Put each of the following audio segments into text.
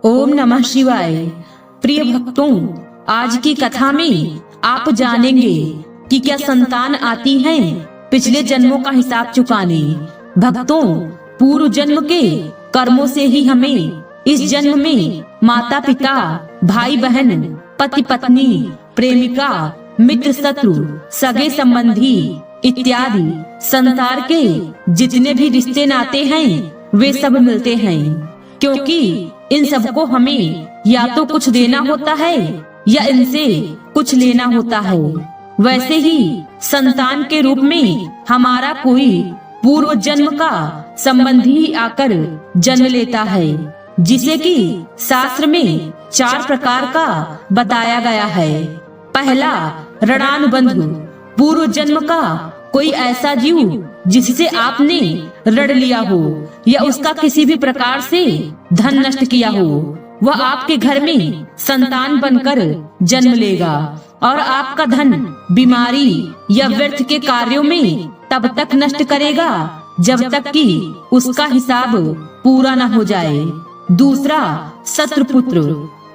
ओम नमः शिवाय। प्रिय भक्तों, आज की कथा में आप जानेंगे कि क्या संतान आती है पिछले जन्मों का हिसाब चुकाने। भक्तों, पूर्व जन्म के कर्मों से ही हमें इस जन्म में माता पिता, भाई बहन, पति पत्नी, प्रेमिका, मित्र शत्रु, सगे संबंधी इत्यादि संसार के जितने भी रिश्ते नाते हैं वे सब मिलते हैं, क्योंकि इन सबको हमें या तो कुछ देना होता है या इनसे कुछ लेना होता है। वैसे ही संतान के रूप में हमारा कोई पूर्व जन्म का संबंधी आकर जन्म लेता है, जिसे कि शास्त्र में 4 प्रकार का बताया गया है। पहला, ऋणानुबंध, पूर्व जन्म का कोई ऐसा जीव जिससे आपने ऋण लिया हो या उसका किसी भी प्रकार से धन नष्ट किया हो, वह आपके घर में संतान बनकर जन्म लेगा और आपका धन बीमारी या व्यर्थ के कार्यों में तब तक नष्ट करेगा जब तक कि उसका हिसाब पूरा न हो जाए। दूसरा, शत्रुपुत्र,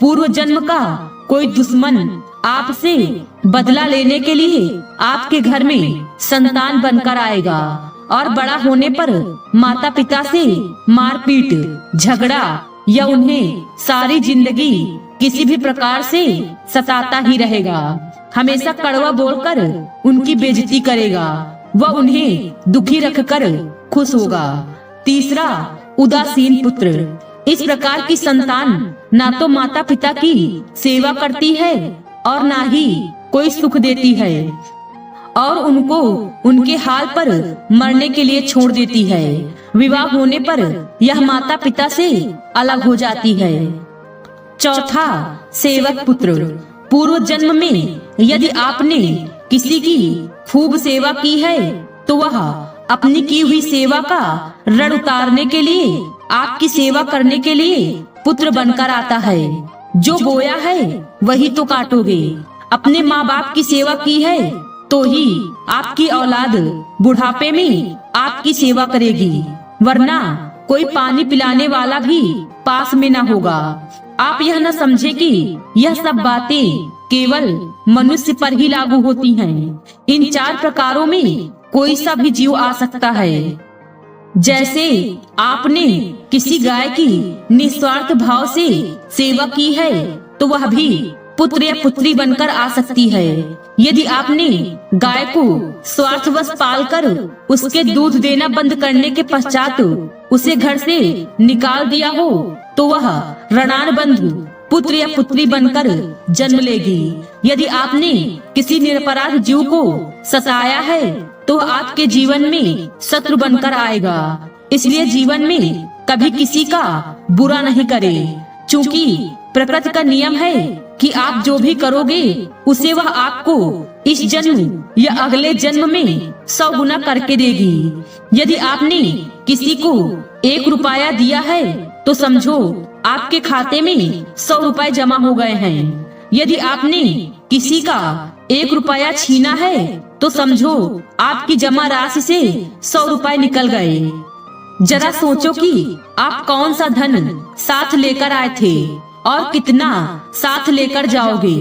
पूर्व जन्म का कोई दुश्मन आपसे बदला लेने के लिए आपके घर में संतान बनकर आएगा और बड़ा होने पर माता पिता से मारपीट, झगड़ा या उन्हें सारी जिंदगी किसी भी प्रकार से सताता ही रहेगा। हमेशा कड़वा बोलकर उनकी बेइज्जती करेगा, वह उन्हें दुखी रखकर खुश होगा। तीसरा, उदासीन पुत्र, इस प्रकार की संतान ना तो माता पिता की सेवा करती है और ना ही कोई सुख देती है और उनको उनके हाल पर मरने के लिए छोड़ देती है। विवाह होने पर यह माता पिता से अलग हो जाती है। चौथा, सेवक पुत्र, पूर्व जन्म में यदि आपने किसी की खूब सेवा की है तो वह अपनी की हुई सेवा का ऋण उतारने के लिए आपकी सेवा करने के लिए पुत्र बनकर आता है। जो बोया है वही तो काटोगे। अपने माँ बाप की सेवा की है तो ही आपकी औलाद बुढ़ापे में आपकी सेवा करेगी, वरना कोई पानी पिलाने वाला भी पास में न होगा। आप यह न समझे कि यह सब बातें केवल मनुष्य पर ही लागू होती हैं। इन 4 प्रकारों में कोई सा भी जीव आ सकता है। जैसे आपने किसी गाय की निस्वार्थ भाव से सेवा की है तो वह भी पुत्र या पुत्री बनकर आ सकती है। यदि आपने गाय को स्वार्थवश पालकर उसके दूध देना बंद करने के पश्चात उसे घर से निकाल दिया हो तो वह ऋणानुबंध पुत्र या पुत्री बनकर जन्म लेगी। यदि आपने किसी निरपराध जीव को सताया है तो आपके जीवन में शत्रु बनकर आएगा। इसलिए जीवन में कभी किसी का बुरा नहीं करे, क्योंकि प्रकृति का नियम है कि आप जो भी करोगे उसे वह आपको इस जन्म या अगले जन्म में 100 गुना करके देगी। यदि आपने किसी को 1 रुपया दिया है तो समझो आपके खाते में 100 रुपए जमा हो गए हैं। यदि आपने किसी का 1 रुपया छीना है तो समझो आपकी जमा राशि से 100 रुपए निकल गए। जरा सोचो कि आप कौन सा धन साथ लेकर आए थे और कितना साथ लेकर जाओगे।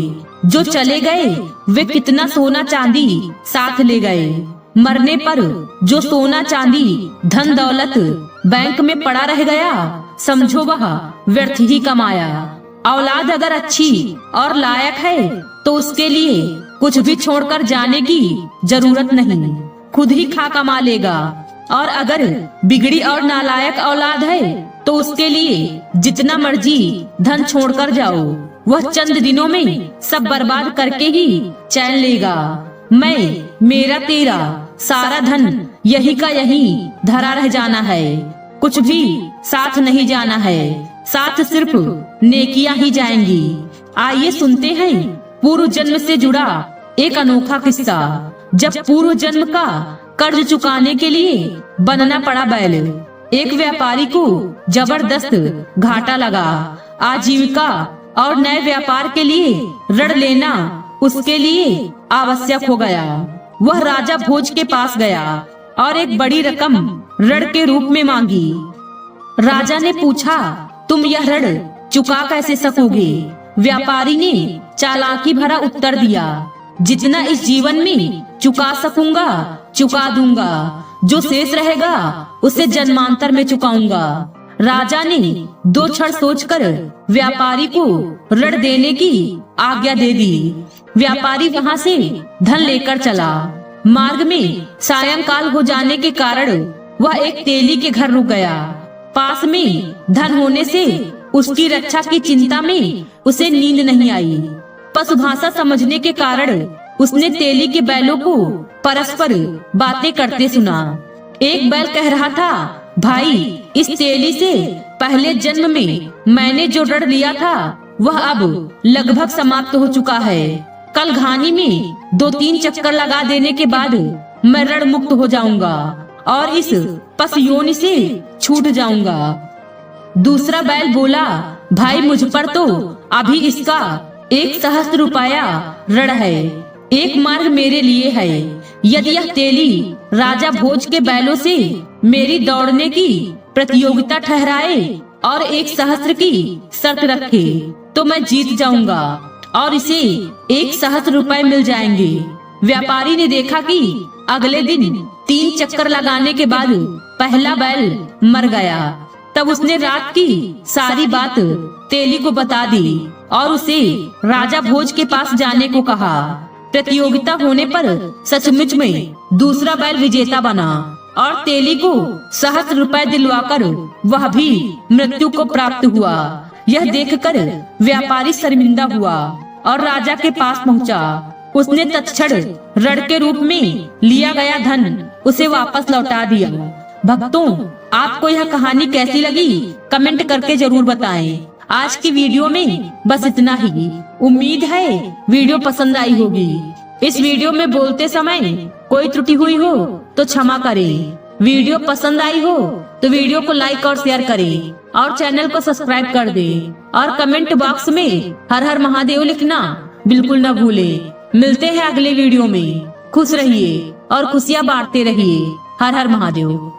जो चले गए वे कितना सोना चांदी साथ ले गए। मरने पर जो सोना चांदी धन दौलत बैंक में पड़ा रह गया, समझो वह व्यर्थ ही कमाया। औलाद अगर अच्छी और लायक है तो उसके लिए कुछ भी छोड़कर जाने की जरूरत नहीं, खुद ही खा कमा लेगा। और अगर बिगड़ी और नालायक औलाद है तो उसके लिए जितना मर्जी धन छोड़कर जाओ, वह चंद दिनों में सब बर्बाद करके ही चैन लेगा। मैं, मेरा, तेरा सारा धन यही का यही धरा रह जाना है, कुछ भी साथ नहीं जाना है, साथ सिर्फ नेकियां ही जाएंगी। आइए सुनते हैं पूर्व जन्म से जुड़ा एक अनोखा किस्सा। जब पूर्व जन्म का कर्ज चुकाने के लिए बनना पड़ा बैल, एक व्यापारी को जबरदस्त घाटा लगा। आजीविका और नए व्यापार के लिए ऋण लेना उसके लिए आवश्यक हो गया। वह राजा भोज के पास गया और एक बड़ी रकम ऋण के रूप में मांगी। राजा ने पूछा, तुम यह ऋण चुका कैसे सकोगे? व्यापारी ने चालाकी भरा उत्तर दिया, जितना इस जीवन में चुका सकूंगा चुका दूंगा, जो शेष रहेगा उसे जन्मांतर में चुकाऊंगा। राजा ने 2 क्षण सोचकर व्यापारी को ऋण देने की आज्ञा दे दी। व्यापारी वहां से धन लेकर चला। मार्ग में सायंकाल हो जाने के कारण वह एक तेली के घर रुक गया। पास में धन होने से उसकी रक्षा की चिंता में उसे नींद नहीं आई। पशुभाषा समझने के कारण उसने तेली के बैलों को परस्पर बातें करते सुना। एक बैल कह रहा था, भाई, इस तेली से पहले जन्म में मैंने जो ऋण लिया था वह अब लगभग समाप्त हो चुका है। कल घानी में 2-3 चक्कर लगा देने के बाद मैं ऋण मुक्त हो जाऊंगा और इस पशु योनि से छूट जाऊंगा। दूसरा बैल बोला, भाई, मुझ पर तो अभी इसका 1,000 रुपया ऋण है। एक मार्ग मेरे लिए है, यदि यह तेली राजा भोज के बैलों से मेरी दौड़ने की प्रतियोगिता ठहराए और 1,000 की शर्त रखे तो मैं जीत जाऊंगा और इसे 1,000 रुपए मिल जाएंगे। व्यापारी ने देखा कि अगले दिन 3 चक्कर लगाने के बाद पहला बैल मर गया। तब उसने रात की सारी बात तेली को बता दी और उसे राजा भोज के पास जाने को कहा। प्रतियोगिता होने पर सचमुच में दूसरा बैल विजेता बना और तेली को 1,000 रुपए दिलवाकर वह भी मृत्यु को प्राप्त हुआ। यह देखकर व्यापारी शर्मिंदा हुआ और राजा के पास पहुंचा। उसने तत्क्षण ऋण के रूप में लिया गया धन उसे वापस लौटा दिया। भक्तों, आपको यह कहानी कैसी लगी कमेंट करके जरूर बताएं। आज की वीडियो में बस इतना ही। उम्मीद है वीडियो पसंद आई होगी। इस वीडियो में बोलते समय कोई त्रुटि हुई हो तो क्षमा करें। वीडियो पसंद आई हो तो वीडियो को लाइक और शेयर करें और चैनल को सब्सक्राइब कर दें और कमेंट बॉक्स में हर हर महादेव लिखना बिल्कुल न भूलें। मिलते हैं अगले वीडियो में। खुश रहिए और खुशियाँ बांटते रहिए। हर हर महादेव।